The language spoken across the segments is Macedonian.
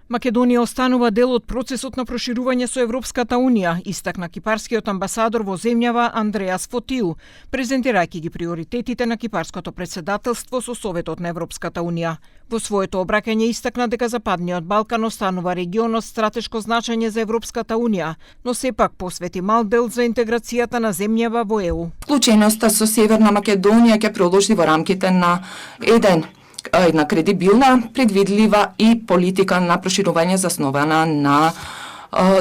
Македонија останува дел од процесот на проширување со Европската Унија, истакна кипарскиот амбасадор во земјава Андреас Фотиу, презентирајќи ги приоритетите на кипарското председателство со Советот на Европската Унија. Во своето обраќање истакна дека Западниот Балкан останува регион од стратешко значење за Европската Унија, но сепак посвети мал дел за интеграцијата на земјава во ЕУ. Вклученоста со Северна Македонија ќе продолжи во рамките на една кредибилна, предвидлива и политика на проширување заснована на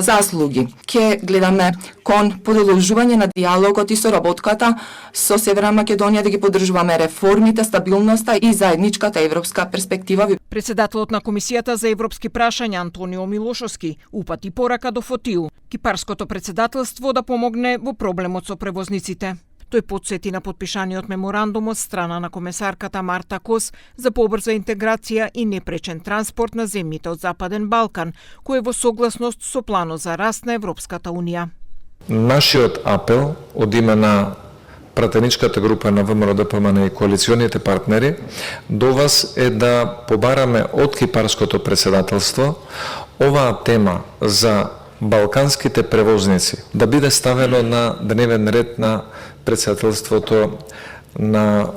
заслуги. Ќе гледаме кон продолжување на диалогот и соработката со Северна Македонија да ги поддржуваме реформите, стабилноста и заедничката европска перспектива. Председателот на Комисијата за европски прашања Антонио Милошовски упати порака до Фотиу, кипарското председателство да помогне во проблемот со превозниците. Тој потсети на подпишаниот меморандум од страна на комесарката Марта Кос за побрза интеграција и непречен транспорт на земјите од Западен Балкан, кој е во согласност со планот за раст на Европската Унија. Нашиот апел од име на пратеничката група на ВМРО-ДПМН и коалиционите партнери до вас е да побараме од кипарското председателство оваа тема за балканските превозници да биде ставено на дневен ред на председателството на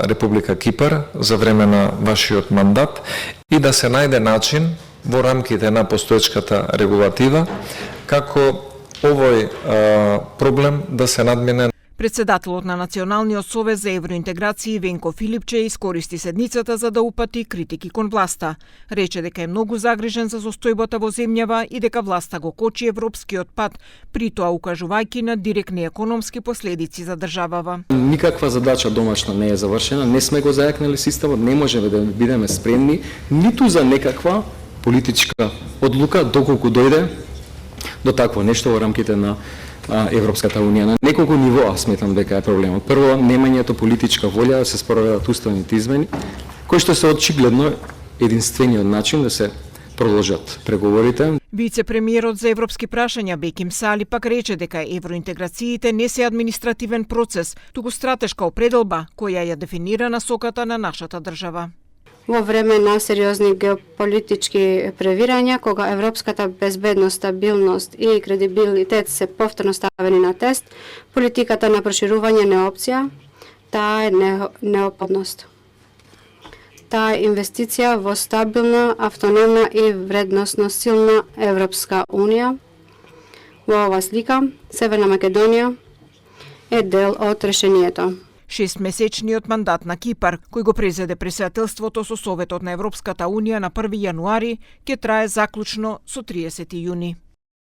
Република Кипар за време на вашиот мандат и да се најде начин во рамките на постоечката регулатива како овој проблем да се надмине. Председателот на Националниот совет за евроинтеграција Венко Филипче искористи седницата за да упати критики кон власта. Рече дека е многу загрижен за состојбата во земјава и дека власта го кочи европскиот пат, притоа укажувајќи на директни економски последици за државава. Никаква задача домашна не е завршена, не сме го зајакнали системот, не можеме да бидеме спремни ниту за некаква политичка одлука доколку дојде до такво нешто во рамките на Европската Унија. На неколку нивоа сметам дека е проблемот. Прво, немањето политичка волја да се спроведат уставните измени, кои што се очигледно единствениот начин да се продолжат преговорите. Вице-премиерот за европски прашања Беким Сали пак рече дека евроинтеграциите не се административен процес, туку стратешка определба која ја дефинира насоката на нашата држава. Во време на сериозни геополитички превирања, кога европската безбедност, стабилност и кредибилитет се повторно ставени на тест, политиката на проширување не е опција, таа е неопходност. Таа е инвестиција во стабилна, автономна и вредносно силна Европска Унија. Во ова слика, Северна Македонија е дел од решението. 6-месечниот мандат на Кипар, кој го презеде председателството со Советот на Европската Унија на 1 јануари, ќе трае заклучно со 30 јуни.